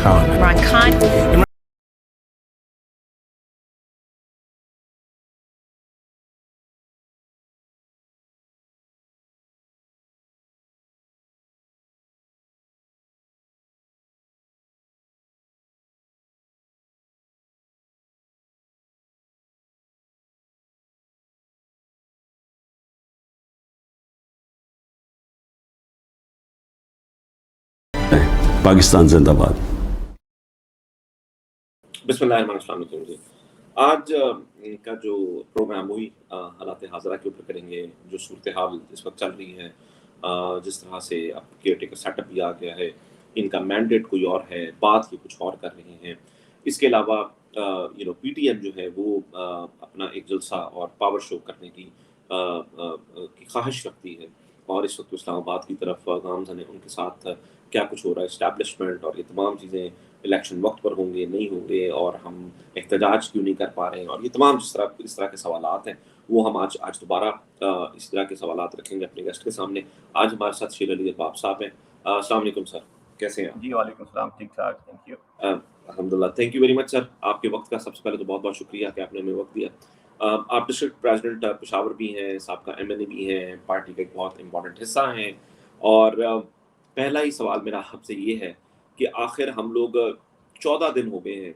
empowerment. Imran Khan. Pakistan زندہ باد. بسم اللہ الرحمن الرحیم جی. آج کا جو پروگرام وہی حالات حاضرہ کے اوپر کریں گے. جو صورتحال اس وقت چل رہی ہے, جس طرح سے اب کیئر ٹیکر سیٹ اپ بھی آ گیا ہے, ان کا مینڈیٹ کوئی اور ہے, بات یہ کچھ اور کر رہے ہیں. اس کے علاوہ پی ٹی ایم جو ہے وہ اپنا ایک جلسہ اور پاور شو کرنے کی خواہش رکھتی ہے, اور اس وقت اسلام آباد کی طرف گامزن ہے. ان کے ساتھ کیا کچھ ہو رہا ہے, اسٹیبلشمنٹ اور یہ تمام چیزیں, الیکشن وقت پر ہوں گے نہیں ہوں گے, اور ہم احتجاج کیوں نہیں کر پا رہے ہیں, اور یہ تمام اس طرح کے سوالات ہیں, وہ ہم آج دوبارہ اس طرح کے سوالات رکھیں گے اپنے گیسٹ کے سامنے. آج ہمارے ساتھ شیر علی ارباب صاحب ہیں. السلام علیکم سر, کیسے ہیں آپ؟ جی وعلیکم السلام, ٹھیک ٹھاک, تھینک یو. الحمدللہ, تھینک یو ویری مچ سر. آپ کے وقت کا سب سے پہلے تو بہت بہت شکریہ کہ آپ نے ہمیں وقت دیا. آپ ڈسٹرکٹ پریزیڈنٹ پشاور بھی ہیں, سابقہ ایم این اے بھی ہیں, پارٹی کا ایک بہت امپورٹنٹ حصہ ہیں, اور پہلا ہی سوال میرا آپ سے یہ ہے کہ آخر ہم لوگ 14 دن ہو گئے ہیں,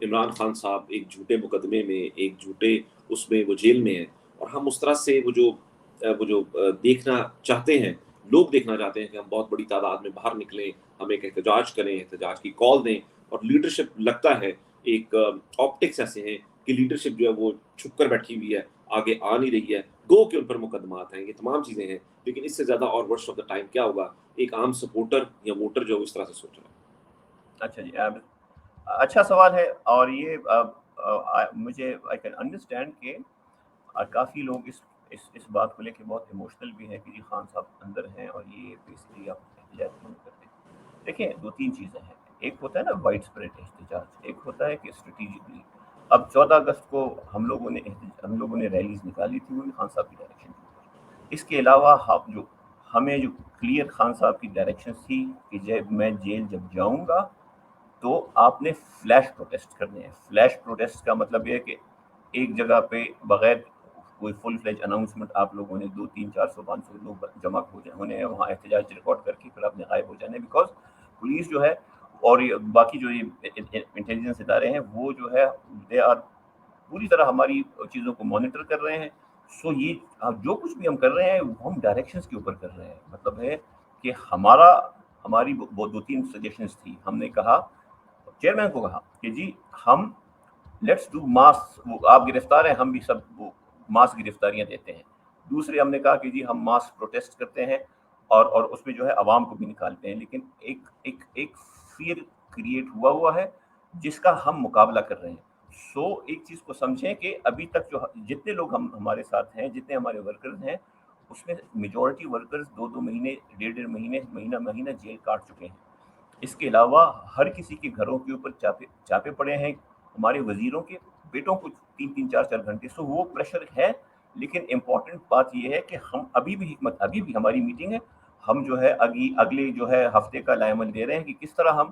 عمران خان صاحب ایک جھوٹے مقدمے میں, ایک جھوٹے اس میں وہ جیل میں ہیں, اور ہم اس طرح سے وہ جو دیکھنا چاہتے ہیں, لوگ دیکھنا چاہتے ہیں کہ ہم بہت بڑی تعداد میں باہر نکلیں, ہم ایک احتجاج کریں, احتجاج کی کال دیں, اور لیڈرشپ لگتا ہے ایک آپٹکس ایسے ہیں کہ لیڈرشپ جو ہے وہ چھپ کر بیٹھی ہوئی ہے, آگے آ نہیں رہی ہے, گو کے ان پر مقدمات ہیں, یہ تمام چیزیں ہیں. لیکن اس سے زیادہ اور ورسٹ آف دا ٹائم کیا ہوگا, ایک عام سپورٹر یا ووٹر جو اس طرح سے سوچ رہا ہے. اچھا جی, اچھا سوال ہے, اور یہ مجھے آئی کین انڈرسٹینڈ کہ کافی لوگ اس بات کو لے کے بہت ایموشنل بھی ہیں کہ جی خان صاحب اندر ہیں اور یہ بیسکلی آپ احتجاج کیوں نہیں کرتے. دیکھیں, 2-3 چیزیں ہیں. ایک ہوتا ہے نا وائڈ اسپریڈ احتجاج, ایک ہوتا ہے کہ اسٹریٹجکلی. اب 14 اگست کو ہم لوگوں نے ریلیز نکالی تھی, وہ بھی خان صاحب کی ڈائریکشن کے اوپر. اس کے علاوہ ہمیں جو کلیئر خان صاحب کی ڈائریکشن تھی کہ جب میں جیل جب جاؤں گا تو آپ نے فلیش پروٹیسٹ کرنے ہیں. فلیش پروٹیسٹ کا مطلب یہ ہے کہ ایک جگہ پہ بغیر کوئی فل فلیج اناؤنسمنٹ آپ لوگوں نے 200-300-400-500 لوگ جمع ہونے ہیں وہاں, احتجاج ریکارڈ کر کے پھر آپ نے غائب ہو جانے. بیکاز پولیس جو ہے اور باقی جو یہ انٹیلیجنس ادارے ہیں وہ جو ہے دے آر پوری طرح ہماری چیزوں کو مانیٹر کر رہے ہیں. سو یہ جو کچھ بھی ہم کر رہے ہیں وہ ہم ڈائریکشنز کے اوپر کر رہے ہیں. مطلب ہے کہ ہماری 2-3 سجیشنز تھی. ہم نے کہا, چیئرمین کو کہا کہ جی ہم لیٹس ڈو ماس, آپ گرفتار ہیں, ہم بھی سب ماس گرفتاریاں دیتے ہیں. دوسرے ہم نے کہا کہ جی ہم ماس پروٹیسٹ کرتے ہیں اور اس میں جو ہے عوام کو بھی نکالتے ہیں. لیکن ایک فیئر کریٹ ہوا ہے جس کا ہم مقابلہ کر رہے ہیں. سو ایک چیز کو سمجھیں کہ ابھی تک جو جتنے لوگ ہمارے ساتھ ہیں, جتنے ہمارے ورکرز ہیں, اس میں میجورٹی ورکرز 2 مہینے, 1.5 مہینہ جیل کاٹ چکے ہیں. اس کے علاوہ ہر کسی کے گھروں کے اوپر چاپے پڑے ہیں, ہمارے وزیروں کے بیٹوں کو 3-3, 4-4 گھنٹے. سو وہ پریشر ہے. لیکن امپورٹنٹ بات یہ ہے کہ ہم ابھی بھی ہماری میٹنگ ہے, ہم جو ہے اگلے جو ہے ہفتے کا لائحہ عمل دے رہے ہیں کہ کس طرح ہم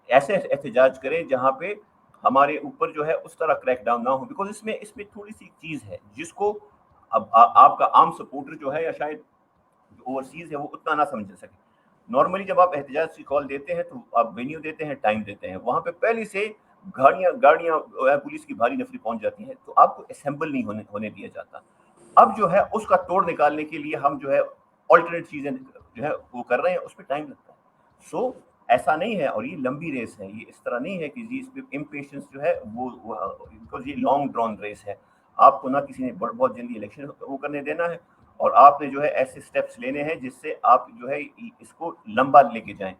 ایسے احتجاج کریں جہاں پہ ہمارے اوپر جو ہے اس طرح کریک ڈاؤن نہ ہو. بیکاز اس میں تھوڑی سی چیز ہے جس کو اب آپ کا عام سپورٹر جو ہے یا شاید اوورسیز ہے وہ اتنا نہ سمجھ سکے. نارملی جب آپ احتجاج کی کال دیتے ہیں تو آپ وینیو دیتے ہیں, ٹائم دیتے ہیں, وہاں پہ پہلے سے گاڑیاں پولیس کی بھاری نفری پہنچ جاتی ہیں, تو آپ کو اسمبل نہیں ہونے دیا جاتا. اب جو ہے اس کا توڑ نکالنے کے لیے ہم جو ہے آلٹرنیٹ چیزیں جو ہے وہ کر رہے ہیں, اس پہ ٹائم لگتا ہے. سو ایسا نہیں ہے, اور یہ لمبی ریس ہے, یہ اس طرح نہیں ہے کہ جی اس پہ امپیشنس جو ہے وہ بیکاز یہ لانگ ڈرون ریس ہے. آپ کو نہ کسی نے بہت جلدی الیکشن وہ کرنے دینا ہے, اور آپ نے جو ہے ایسے سٹیپس لینے ہیں جس سے آپ جو ہے اس کو لمبا لے کے جائیں.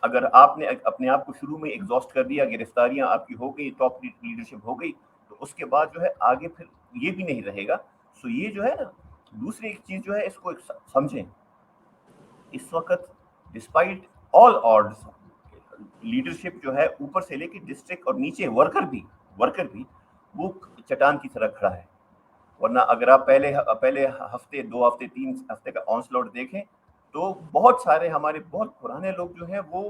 اگر آپ نے اپنے آپ کو شروع میں ایگزاسٹ کر دیا, گرفتاریاں آپ کی ہو گئی, ٹاپ لیڈرشپ ہو گئی, تو اس کے بعد جو ہے آگے پھر یہ بھی نہیں رہے گا. سو یہ جو ہے نا, دوسری ایک چیز جو ہے اس کو سمجھیں, اس وقت ڈسپائٹ آل آڈز لیڈرشپ جو ہے اوپر سے لے کے ڈسٹرکٹ اور نیچے ورکر بھی وہ چٹان کی طرح کھڑا ہے. ورنہ اگر آپ پہلے ہفتے, 2 ہفتے, 3 ہفتے کا آن سلاٹ دیکھیں تو بہت سارے ہمارے بہت پرانے لوگ جو ہیں وہ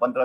15,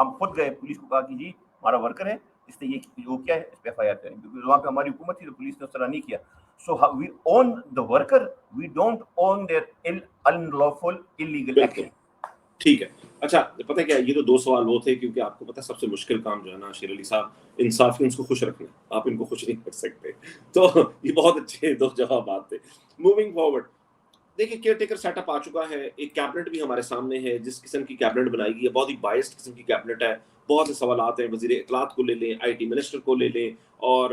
ہم خود گئے پولیس کو کہا کہ جی ہمارا ورکر ہے, اس نے یہ وہ کیا ہے, اس پہ FIR کریں, کیونکہ وہاں پہ ہماری حکومت تھی تو پولیس نے اس طرح نہیں کیا. So we own the worker, we don't own their unlawful illegal بالکل action. ٹھیک ہے. اچھا پتہ کیا یہ تو دو سوال وہ تھے کیونکہ آپ کو پتہ سب سے مشکل کام جو ہے نا شیر علی صاحب, انصافیوں کو خوش رکھنا, آپ ان کو خوش نہیں کر سکتے, تو یہ بہت اچھے دو جوابات تھے. موونگ فارورڈ, دیکھیں کیئر ٹیکر سیٹ اپ آ چکا ہے, ایک کیبنٹ بھی ہمارے سامنے ہے, جس قسم کی کیبنٹ بنائی گئی ہے بہت ہی بائسڈ قسم کی کیبنٹ ہے, بہت سے سوالات ہیں, وزیر اطلاعات کو لے لیں, IT منسٹر کو لے لیں, اور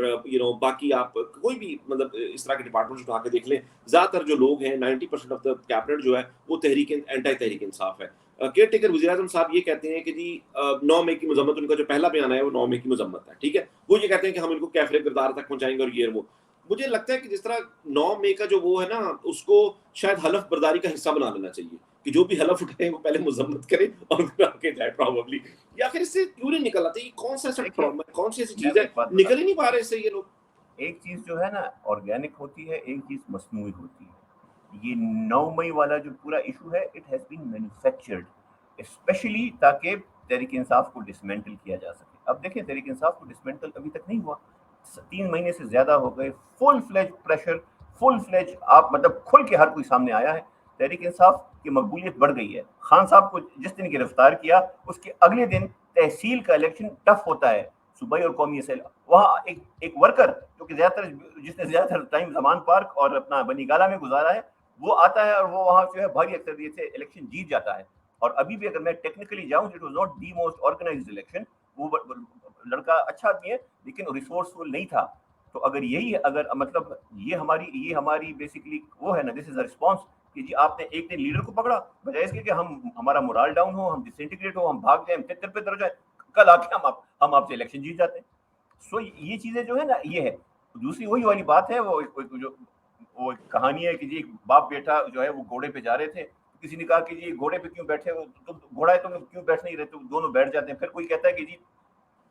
باقی آپ کوئی بھی مطلب اس طرح کے ڈپارٹمنٹ اٹھا کے دیکھ لیں, زیادہ تر جو لوگ ہیں 90% آف دا کیبنٹ جو ہے وہ تحریک انصاف ہے. کیئر ٹیکر وزیر اعظم صاحب یہ کہتے ہیں کہ جی 9 مئی کی مذمت, ان کا جو پہلا بیان ہے وہ 9 مئی کی مذمت ہے, ٹھیک ہے, وہ یہ کہتے ہیں کہ ہم ان کو کیفر کردار تک پہنچائیں گے اور یہ وہ. مجھے لگتا ہے کہ جس طرح 9 مئی کا جو وہ ہے نا, اس کو شاید حلف برداری کا حصہ بنا لینا چاہیے کہ جو بھی حلف اٹھائیں وہ پہلے مذمت کرے اور پھر آگے جائے پرابیبلی. یا پھر اس سے کیوں نہیں نکل آتے, یہ کون سا ایسا پرابلم ہے, کون سی ایسی چیز ہے, نکل ہی نہیں پا رہے اس سے یہ لوگ. ایک چیز جو ہے نا آرگینک ہوتی ہے, ایک چیز مصنوعی ہوتی ہے. یہ 9 مئی والا جو پورا ایشو ہے, it has been manufactured specially تاکہ تحریک انصاف کو ڈسمینٹل کیا جا سکے. اب دیکھیں تحریک انصاف کو ڈسمینٹل ابھی تک نہیں ہوا, 3 مہینے سے زیادہ ہو گئے, فل فلیج پریشر, فل فلیج آپ مطلب کھل کے ہر کوئی سامنے آیا ہے. تحریک انصاف کی مقبولیت بڑھ گئی ہے. خان صاحب کو جس دن گرفتار کیا اس کے اگلے دن تحصیل کا الیکشن ٹف ہوتا ہے, صوبائی اور قومی اسمبلی, وہاں ایک ورکر جو کہ جس نے زیادہ تر ٹائم زمان پارک اور اپنا بنی گالا میں گزارا ہے, وہ آتا ہے اور وہ وہاں جو ہے بھاری اکثریت سے الیکشن جیت جاتا ہے. اور ابھی بھی اگر میں ٹیکنیکلی جاؤں, it was not the most organised election. وہ لڑکا اچھا آدمی ہے لیکن ریسورسفل نہیں تھا. تو اگر یہی اگر مطلب یہ ہماری بیسیکلی وہ ہے نا, دس از اے رسپانس کہ جی آپ نے ایک دن لیڈر کو پکڑا, بجائے اس کے کہ ہمارا مورال ڈاؤن ہو, ہم ڈس انٹیگریٹ ہو, ہم بھاگ جائیں, تر پہ جائیں, کل آ کے ہم آپ سے الیکشن جیت جاتے ہیں. سو یہ چیزیں جو ہے نا یہ ہے. دوسری وہی والی بات ہے, وہ کہانی ہے کہ جی ایک باپ بیٹا جو ہے وہ گھوڑے پہ جا رہے تھے, کسی نے کہا کہ جی گھوڑے پہ کیوں بیٹھے ہو, تم گھوڑا ہے تم کیوں بیٹھ نہیں رہتے, دونوں بیٹھ جاتے ہیں. پھر کوئی کہتا ہے کہ جی,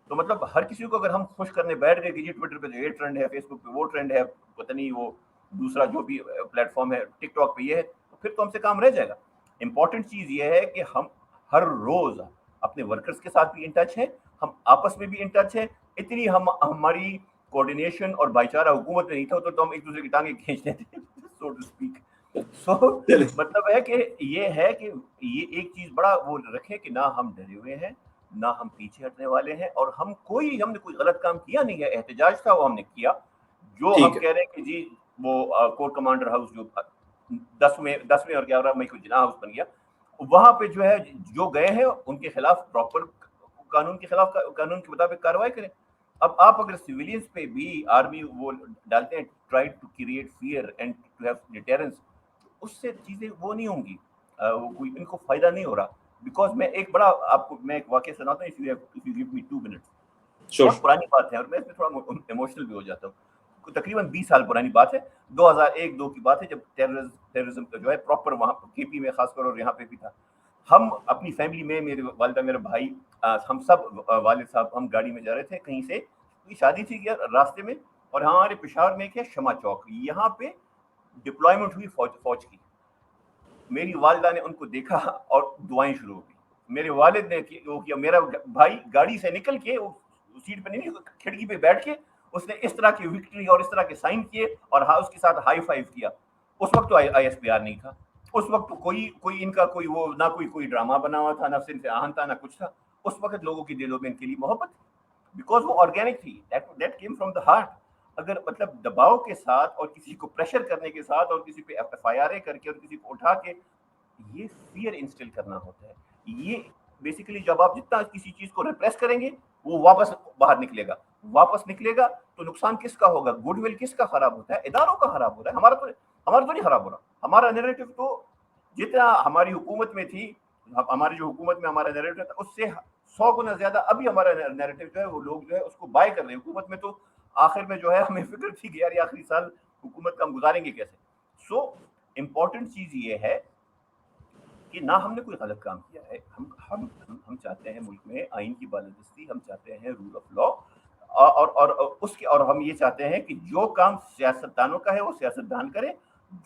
تو مطلب ہر کسی کو اگر ہم خوش کرنے بیٹھ گئے کہ جی ٹویٹر پہ یہ ٹرینڈ ہے, فیس بک پہ وہ ٹرینڈ ہے, پتہ نہیں وہ دوسرا جو بھی پلیٹ فارم ہے ٹک ٹاک پہ یہ ہے, تو پھر تو ہم سے کام رہ جائے گا. امپورٹنٹ چیز یہ ہے کہ ہم ہر روز اپنے ورکرز کے ساتھ بھی ان ٹچ ہیں, ہم آپس میں بھی ان ٹچ ہیں. اتنی ہماری کوآرڈینیشن اور بھائی چارہ حکومت میں نہیں تھا تو ہم ایک دوسرے کی ٹانگیں کھینچتے تھے, سو ٹو اسپیک. سو مطلب ہے کہ یہ ایک چیز بڑا وہ رکھے کہ نہ ہم ڈرے ہوئے ہیں, نہ ہم پیچھے ہٹنے والے ہیں, اور ہم نے کوئی غلط کام کیا نہیں ہے. احتجاج تھا وہ ہم نے کیا. جو ہم کہہ رہے ہیں کہ جی وہ کورٹ کمانڈر ہاؤس جو 10ویں اور 11 مئی کو جناح ہاؤس بن گیا, وہاں پہ جو ہے جو گئے ہیں ان کے خلاف پراپر قانون کے مطابق کارروائی کریں. اب آپ اگر سویلینز پہ بھی آرمی وہ ڈالتے ہیں, try to create fear and to have deterrence, اس سے چیزیں وہ نہیں ہوں گی, کوئی ان کو فائدہ نہیں ہو رہا. بیکاز میں ایک بڑا آپ کو میں ایک واقعہ سناتا ہوں, if you give me 2 minutes. بہت پرانی بات ہے اور میں اس میں تھوڑا ایموشنل بھی ہو جاتا ہوں. تقریباً 20 سال پرانی بات ہے, 2001-2 کی بات ہے, جب ٹیررزم کا جو ہے پراپر وہاں KP میں خاص کر اور یہاں پہ بھی تھا. ہم اپنی فیملی میں, میرے والدہ, میرا بھائی, ہم سب والد صاحب, ہم گاڑی میں جا رہے تھے کہیں سے, کوئی شادی تھی راستے میں, اور ہمارے پشاور میں کیا شمع چوک, یہاں پہ ڈپلائمنٹ ہوئی فوج کی. میری والدہ نے ان کو دیکھا اور دعائیں شروع ہو گئی. میرے والد نے وہ کیا, میرا بھائی گاڑی سے نکل کے سیٹ پہ نہیں, کھڑکی پہ بیٹھ کے اس نے اس طرح کی وکٹری اور اس طرح کے سائن کیے اور اس کے ساتھ ہائی فائیو کیا. اس وقت تو ISPR نہیں تھا, اس وقت کوئی ان کا کوئی وہ نہ کوئی ڈرامہ بنا ہوا تھا, نہ صرف آہن تھا, نہ کچھ تھا. اس وقت لوگوں کی دلوں میں ان کے لیے محبت, بیکاز وہ آرگینک تھی, that came from the heart. اگر مطلب دباؤ کے ساتھ اور کسی کو پریشر کرنے کے ساتھ اور کسی پہ FIR کر کے اور کسی کو اٹھا کے, یہ فیئر انسٹل کرنا ہوتا ہے. یہ بیسیکلی جب آپ جتنا کسی چیز کو ریپریس کریں گے وہ واپس باہر نکلے گا تو نقصان کس کا ہوگا, گڈ ول کس کا خراب ہوتا ہے, اداروں کا خراب ہو رہا ہے, ہمارا تو نہیں خراب ہو رہا. ہمارا نیریٹو تو جتنا ہماری حکومت میں تھی, ہماری جو حکومت میں ہمارا نیریٹو تھا اس سے 100 گنا زیادہ ابھی ہمارا نیریٹو جو ہے وہ لوگ جو ہے اس کو بائی کر رہے ہیں. حکومت میں تو آخر میں جو ہے ہمیں فکر تھی کہ یار یہ آخری سال حکومت کا ہم گزاریں گے کیسے. سو امپورٹنٹ چیز یہ ہے کہ نہ ہم نے کوئی غلط کام کیا ہے. ہم چاہتے ہیں ملک میں آئین کی بالادستی, ہم چاہتے ہیں رول آف لا, اور ہم یہ چاہتے ہیں کہ جو کام سیاستدانوں کا ہے وہ سیاستدان کرے,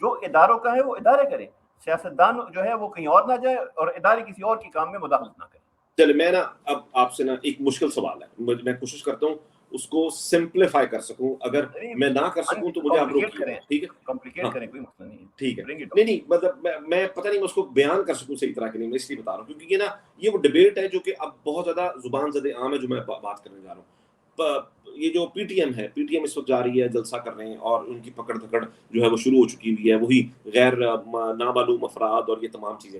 جو اداروں کا ہے وہ ادارے کرے. سیاستدان جو ہے وہ کہیں اور نہ جائے اور ادارے کسی اور کے کام میں مداخلت نہ کرے. چلے میں نا اب آپ سے نا ایک مشکل سوال ہے, میں کوشش کرتا ہوں اس کو سمپلیفائی کر سکوں, اگر میں نہ کر سکوں تو مجھے آپ روکیے, ٹھیک ہے؟ کمپلیکیٹ کریں, کوئی مسئلہ نہیں ہے, ٹھیک ہے, برنگ اٹ نہیں مطلب میں پتہ نہیں میں اس کو بیان کر سکوں صحیح طرح کے, نہیں میں اس لیے بتا رہا ہوں کیونکہ یہ نا یہ وہ ڈبیٹ ہے جو کہ اب بہت زیادہ زبان زد عام ہے جو میں بات کرنے جا رہا ہوں. یہ جو پی ٹی ایم ہے, پی ٹی ایم اس وقت جا رہی ہے, جلسہ کر رہے ہیں اور ان کی پکڑ دھکڑ جو ہے وہ شروع ہو چکی ہوئی ہے, وہی غیر نامعلوم افراد اور یہ تمام چیزیں.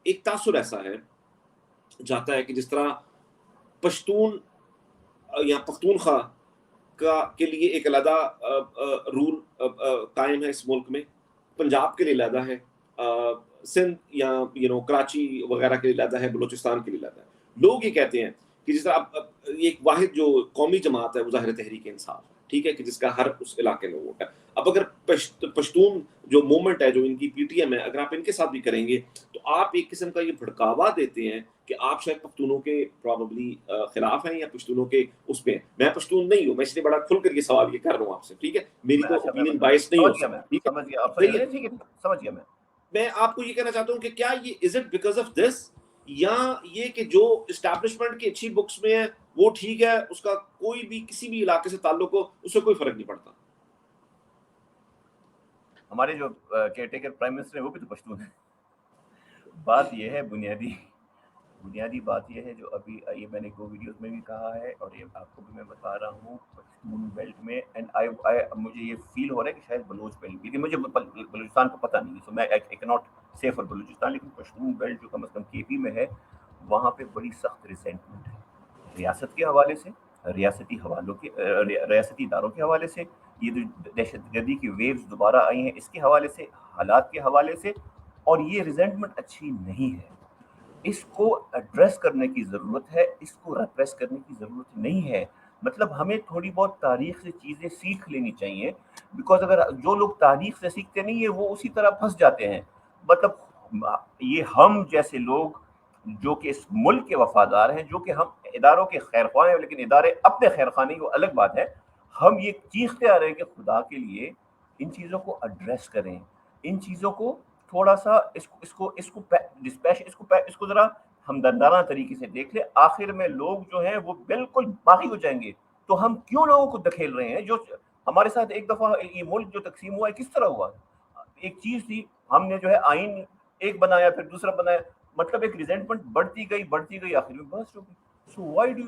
ایک تاثر ایسا ہے جاتا ہے کہ جس طرح پشتون یا پختونخوا کے لیے ایک علیحدہ رول قائم ہے اس ملک میں, پنجاب کے لیے علیحدہ ہے, سندھ یا کراچی وغیرہ کے لیے علیحدہ ہے, بلوچستان کے لیے علیحدہ ہے. لوگ یہ کہتے ہیں کہ جس طرح ایک واحد جو قومی جماعت ہے وہ ظاہر تحریک انصاف, ٹھیک ہے, کہ جس کا ہر اس علاقے میں ووٹ ہے. اب اگر پشتون جو موومنٹ ہے جو ان کی پی ٹی ایم ہے, اگر آپ ان کے ساتھ بھی کریں گے تو آپ ایک قسم کا یہ بھڑکاوا دیتے ہیں کہ آپ شاید پختونوں کے پراببلی خلاف ہیں یا پشتونوں کے اس پہ ہیں. میں پشتون نہیں ہوں, میں اس لیے بڑا کھل کر یہ سوال یہ کر رہا ہوں آپ سے, ٹھیک ہے, میری تو اوپینین بائس نہیں ہو سکتی, سمجھ گیا میں آپ کو یہ کہنا چاہتا ہوں کہ کیا یہ is it because of this, یا یہ کہ جو اسٹیبلشمنٹ کی اچھی بکس میں ہے وہ ٹھیک ہے, اس کا کوئی بھی کسی بھی علاقے سے تعلق ہو اس سے کوئی فرق نہیں پڑتا. ہمارے جو کیئر ٹیکر پرائم منسٹر ہیں وہ بھی تو پشتون ہیں. بات یہ ہے, بنیادی بات یہ ہے جو ابھی یہ میں نے 2 ویڈیوز میں بھی کہا ہے اور یہ آپ کو بھی میں بتا رہا ہوں, پشتون بیلٹ میں مجھے یہ فیل ہو رہا ہے کہ شاید بلوچ بیلٹ, لیکن مجھے بلوچستان کو پتہ نہیں ہے, سو میں آئی کیناٹ سے فار بلوچستان, لیکن پشتون بیلٹ جو کم از کم کے پی میں ہے وہاں پہ بڑی سخت ریسنٹمنٹ ہے ریاست کے حوالے سے, ریاستی اداروں کے حوالے سے, یہ جو دہشت گردی کی ویوز دوبارہ آئی ہیں اس کے حوالے سے, حالات کے حوالے سے, اور یہ ریزنٹمنٹ اچھی نہیں ہے. اس کو ایڈریس کرنے کی ضرورت ہے, اس کو ریپریس کرنے کی ضرورت نہیں ہے. مطلب ہمیں تھوڑی بہت تاریخ سے چیزیں سیکھ لینی چاہیے, بیکاز اگر جو لوگ تاریخ سے سیکھتے نہیں ہیں وہ اسی طرح پھنس جاتے ہیں. مطلب یہ ہم جیسے لوگ جو کہ اس ملک کے وفادار ہیں, جو کہ ہم اداروں کے خیر خواہ ہیں, لیکن ادارے اپنے خیر خواہ نہیں, وہ الگ بات ہے, ہم یہ چیختے آ رہے ہیں کہ خدا کے لیے ان چیزوں کو ایڈریس کریں, ان چیزوں کو تھوڑا سا اس کو ذرا ہمدردانہ طریقے سے دیکھ لیں. آخر میں لوگ جو ہیں وہ بالکل باغی ہو جائیں گے, تو ہم کیوں لوگوں کو دکھیل رہے ہیں؟ جو ہمارے ساتھ ایک دفعہ یہ ملک جو تقسیم ہوا ہے کس طرح ہوا؟ ایک چیز تھی, ہم نے جو ہے آئین ایک بنایا پھر دوسرا بنایا, مطلب ایک ریزنٹمنٹ بڑھتی گئی آخر میں بس ہو گئی. So why do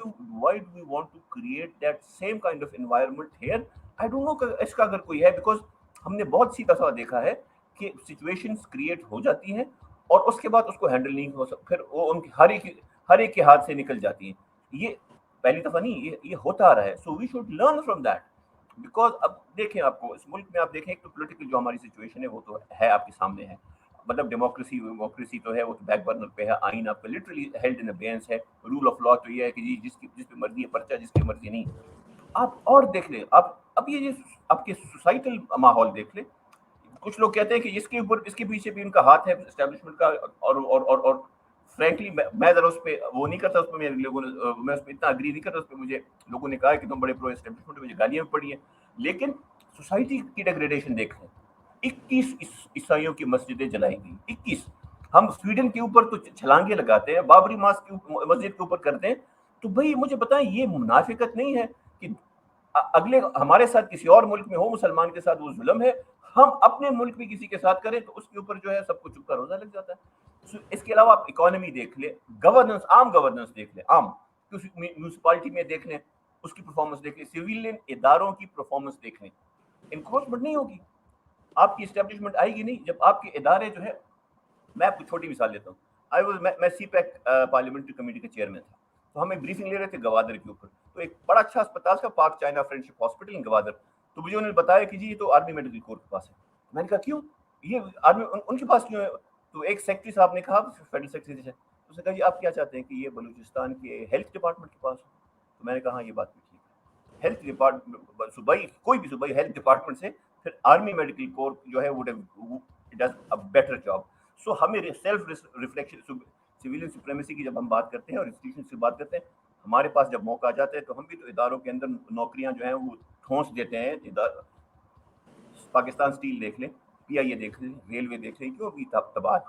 we want to create that same kind of environment here? I don't know کہ اس کا اگر کوئی ہے, بیکاز ہم نے بہت سی دفعہ دیکھا ہے کہ سچویشنز کریٹ ہو جاتی ہیں اور اس کے بعد اس کو ہینڈل نہیں ہو سکتا, پھر وہ ان کی ہر ایک کے ہاتھ سے نکل جاتی ہیں. یہ پہلی دفعہ نہیں, یہ ہوتا آ رہا ہے. So we should learn from that, because اب دیکھیں آپ کو اس ملک میں آپ دیکھیں تو پولیٹیکل جو ہماری سچویشن ہے وہ تو ہے آپ کے سامنے ہے. مطلب ڈیموکریسی تو ہے, وہ تو بیک برنر پہ ہے, آئین آپ کا لٹرلی ہیلڈ ان ابیئنس ہے. رول آف لا تو یہ ہے کہ جی جس پہ مرضی ہے پرچہ, جس کی مرضی نہیں. آپ اور دیکھ لیں, آپ اب یہ آپ کے سوسائٹل ماحول دیکھ لیں. کچھ لوگ کہتے ہیں کہ اس کے پیچھے بھی ان کا ہاتھ ہے اسٹیبلشمنٹ کا, اور فرینکلی میں ذرا اس پہ وہ نہیں کرتا, اس پہ میں اس پہ اتنا اگری نہیں کرتا. اس پہ مجھے لوگوں نے کہا کہ تم بڑے پرو اسٹیبلشمنٹ, مجھے گالیاں بھی پڑی ہیں, لیکن سوسائٹی کی ڈیگریڈیشن دیکھ لیں. 21 عیسائیوں کی مسجدیں جلائی گئی, 21. ہم سویڈن کے اوپر تو چھلانگے لگاتے ہیں, بابری مسجد کے اوپر کرتے ہیں. تو بھائی مجھے بتائیں, یہ منافقت نہیں ہے کہ اگلے ہمارے ساتھ کسی اور ملک میں ہو مسلمان کے ساتھ وہ ظلم ہے, ہم اپنے ملک میں کسی کے ساتھ کریں تو اس کے اوپر جو ہے سب کو چپ کا روزہ لگ جاتا ہے. اس کے علاوہ آپ اکانومی دیکھ لیں, گورننس, عام گورننس دیکھ لیں, عام میونسپلٹی میں دیکھ لیں, اس کی پرفارمنس دیکھ لیں, سویلین اداروں کی پرفارمنس دیکھ لیں. انکروچمنٹ نہیں ہوگی, آپ کی اسٹیبلشمنٹ آئے گی نہیں جب آپ کے ادارے جو ہے. میں آپ کو چھوٹی مثال دیتا ہوں, میں سی پیک پارلیمنٹری کمیٹی کا چیئرمین تھا, تو ہمیں بریفنگ لے رہے تھے گوادر کے اوپر. تو ایک بڑا اچھا اسپتال تھا, پاک China friendship hospital in Gwadar. تو مجھے انہوں نے بتایا کہ جی یہ تو آرمی میڈیکل کورپ کے پاس ہے. میں نے کہا کیوں, یہ آرمی ان کے پاس کیوں ہے؟ تو ایک سیکٹری صاحب نے کہا, فیڈرل سیکرٹری سے, اس نے کہا جی آپ کیا چاہتے ہیں کہ یہ بلوچستان کے ہیلتھ ڈپارٹمنٹ کے پاس ہو؟ تو میں نے کہا ہاں یہ بات بھی ٹھیک ہے, ہیلتھ ڈپارٹمنٹ صوبائی کوئی بھی صوبائی ہیلتھ ڈپارٹمنٹ سے پھر آرمی میڈیکل کورپ جو ہے وہ ڈز اے بیٹر جاب. سو ہمیں سیلف ریفلیکشن, سویلین سپریمیسی کی جب ہم بات کرتے ہیں اور انسٹیٹیوشن سے بات کرتے ہیں, ہمارے پاس جب موقع آ جاتا ہے تو ہم بھی تو اداروں کے اندر نوکریاں جو ہیں وہ ٹھونس دیتے ہیں. پاکستان اسٹیل دیکھ لیں, پی آئی اے دیکھ لیں, ریلوے دیکھ لیں, کیوں بھی تباہ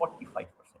45%.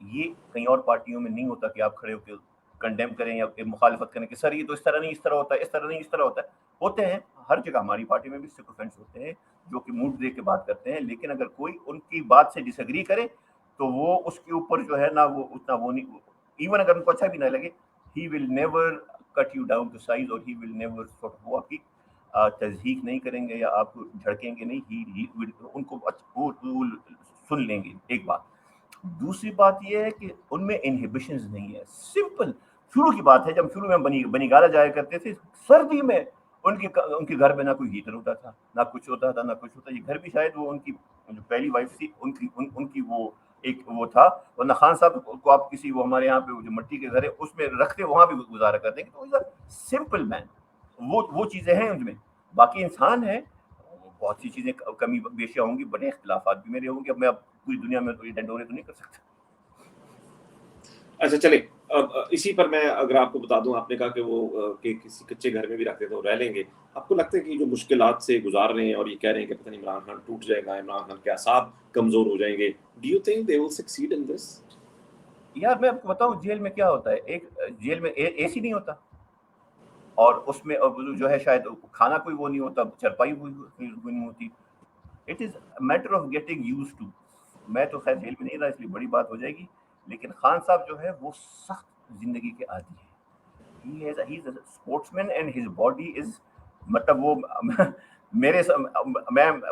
یہ کہیں اور پارٹیوں میں نہیں ہوتا کہ آپ کھڑے ہو کے کنڈیم کریں یا مخالفت کریں کہ سر یہ تو اس طرح نہیں، اس طرح ہوتا ہے، اس طرح نہیں، اس طرح ہوتا ہے. ہوتے ہیں ہر جگہ، ہماری پارٹی میں بھی سکوفینٹس ہوتے ہیں جو کہ موڈ دے کے بات کرتے ہیں، لیکن اگر کوئی ان کی بات سے ڈس ایگری کرے تو وہ اس کے اوپر جو ہے نا وہ اتنا وہ نہیں، ایون اگر ان کو اچھا بھی نہ لگے، he will never cut you down to size, اور ہی ول نیور وہ آپ کی تضحیق نہیں کریں گے یا آپ کو جھڑکیں گے نہیں، ان کو وہ سن لیں گے. ایک بات. دوسری بات یہ ہے کہ ان میں انہیبیشنز نہیں ہے. سمپل شروع کی بات ہے، جب شروع میں بنی گالا جایا کرتے تھے سردی میں، ان کے گھر میں نہ کوئی ہیٹر ہوتا تھا، نہ کچھ ہوتا تھا، نہ کچھ ہوتا. یہ گھر بھی شاید وہ ان کی جو پہلی وائف تھی ان کی وہ ایک وہ تھا، ورنہ خان صاحب کو آپ کسی وہ ہمارے یہاں پہ جو مٹی کے گھر ہے اس میں رکھتے، وہاں بھی گزارا کرتے ہیں. تو سمپل مین، وہ چیزیں ہیں ان میں. باقی انسان ہے، بہت سی چیزیں کمی بیشیاں ہوں گی، بڑے اختلافات بھی میرے ہوں گے. اب میں پوری دنیا میں تو یہ ڈنڈورے تو نہیں کر سکتا. اچھا چلے، اب اسی پر میں اگر آپ کو بتا دوں، آپ نے کہا کہ وہ کہ کسی کچے گھر میں بھی رکھتے تو رہ لیں گے. آپ کو لگتا ہے کہ جو مشکلات سے گزار رہے ہیں اور یہ کہہ رہے ہیں کہ پتہ نہیں عمران خان ٹوٹ جائے گا، عمران خان کے اعصاب کمزور ہو جائیں گے، do you think they will succeed in this? یار میں آپ کو بتاؤں جیل میں کیا ہوتا ہے، ایک جیل میں اے سی نہیں ہوتا، اور اس میں جو ہے شاید کھانا کوئی وہ نہیں ہوتا، چرپائی نہیں ہوتی. It is matter of getting use to. میں تو خیر جیل میں نہیں رہا اس لیے بڑی بات ہو جائے گی، لیکن خان صاحب جو ہے وہ سخت زندگی کے عادی ہیں. He is a sportsman and his body is مطلب وہ میرے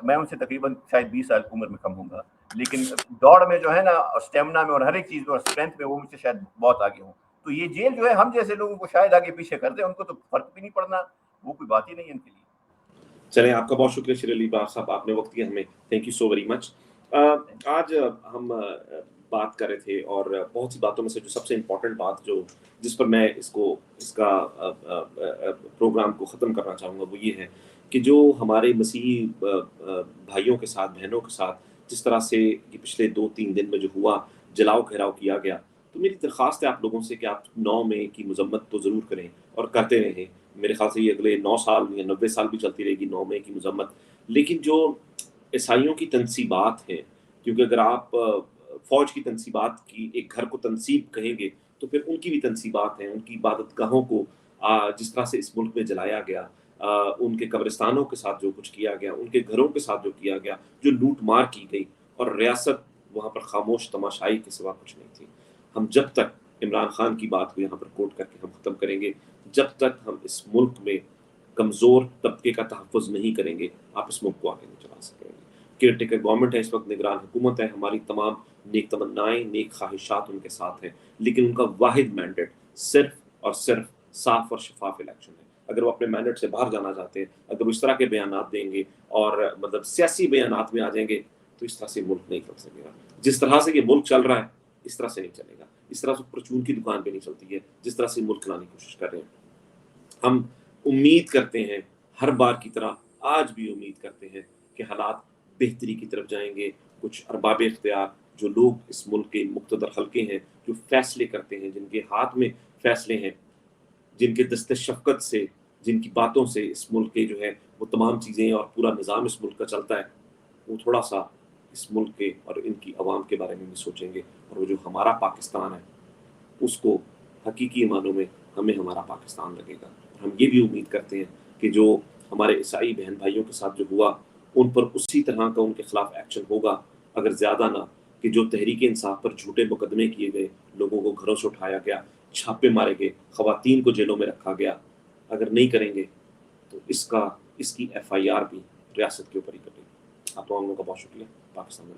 میں ان سے تقریباً شاید 20 سال عمر میں کم ہوں گا، لیکن دوڑ میں جو ہے نا، اسٹیمنا میں اور ہر ایک چیز میں اور اسٹرینتھ میں وہ مجھ سے شاید بہت آگے ہوں. تو یہ جیل جو ہے ہم جیسے لوگوں کو شاید آگے پیچھے کر دے، ان کو تو فرق بھی نہیں پڑنا، وہ کوئی بات ہی نہیں ان کے لیے. چلیں، آپ کا بہت شکریہ شیر علی بار صاحب، آپ نے وقت دیا ہمیں، thank you so very much. آج ہم بات کر رہے تھے، اور بہت سی باتوں میں سے جو سب سے امپورٹنٹ بات جس پر میں اس کا پروگرام کو ختم کرنا چاہوں گا، وہ یہ ہے کہ جو ہمارے مسیحی بھائیوں کے ساتھ، بہنوں کے ساتھ جس طرح سے یہ پچھلے 2-3 دن میں جو ہوا، جلاؤ گھیراؤ کیا گیا، تو میری درخواست ہے آپ لوگوں سے کہ آپ 9 مئی کی مذمت تو ضرور کریں اور کرتے رہیں. میرے خیال سے یہ اگلے 9 سال یا 90 سال بھی چلتی رہے گی 9 مئی کی مذمت. لیکن جو عیسائیوں کی تنصیبات ہیں، کیونکہ اگر آپ فوج کی تنصیبات کی ایک گھر کو تنصیب کہیں گے تو پھر ان کی بھی تنصیبات ہیں، ان کی عبادت گاہوں کو جس طرح سے اس ملک میں جلایا گیا، ان کے قبرستانوں کے ساتھ جو کچھ کیا گیا، ان کے گھروں کے ساتھ جو کیا گیا، جو لوٹ مار کی گئی، اور ریاست وہاں پر خاموش تماشائی کے سوا کچھ نہیں تھی. ہم جب تک عمران خان کی بات کو یہاں پر کوٹ کر کے ہم ختم کریں گے، جب تک ہم اس ملک میں کمزور طبقے کا تحفظ نہیں کریں گے، آپ اس ملک کو آگے نہیں چلا سکیں گے. کیئر ٹیکر گورنمنٹ ہے اس وقت، نگران حکومت ہے، ہماری تمام نیک تمنائیں، نیک خواہشات ان کے ساتھ ہیں، لیکن ان کا واحد مینڈیٹ صرف اور صرف صاف اور شفاف الیکشن ہے. اگر وہ اپنے مینڈیٹ سے باہر جانا چاہتے ہیں، اگر وہ اس طرح کے بیانات دیں گے اور مطلب سیاسی بیانات میں آ جائیں گے، تو اس طرح سے ملک نہیں چل سکے گا. جس طرح سے یہ ملک چل رہا ہے اس طرح سے نہیں چلے گا. اس طرح سے پرچون کی دکان پہ نہیں چلتی ہے جس طرح سے ملک چلانے کی کوشش کر رہے ہیں. ہم امید کرتے ہیں، ہر بار کی طرح آج بھی امید کرتے ہیں کہ حالات بہتری کی طرف جائیں گے. کچھ ارباب اختیار، جو لوگ اس ملک کے مقتدر حلقے ہیں، جو فیصلے کرتے ہیں، جن کے ہاتھ میں فیصلے ہیں، جن کے دست شفقت سے، جن کی باتوں سے اس ملک کے جو ہے وہ تمام چیزیں اور پورا نظام اس ملک کا چلتا ہے، وہ تھوڑا سا اس ملک کے اور ان کی عوام کے بارے میں بھی سوچیں گے، اور وہ جو ہمارا پاکستان ہے اس کو حقیقی معنوں میں ہمیں ہمارا پاکستان لگے گا. ہم یہ بھی امید کرتے ہیں کہ جو ہمارے عیسائی بہن بھائیوں کے ساتھ جو ہوا، ان پر اسی طرح کا ان کے خلاف ایکشن ہوگا، اگر زیادہ نہ، کہ جو تحریک انصاف پر جھوٹے مقدمے کیے گئے، لوگوں کو گھروں سے اٹھایا گیا، چھاپے مارے گئے، خواتین کو جیلوں میں رکھا گیا، اگر نہیں کریں گے تو اس کی FIR بھی ریاست کے اوپر ہی کٹے گی. آپ تمام لوگوں کا بہت شکریہ. پاکستان میں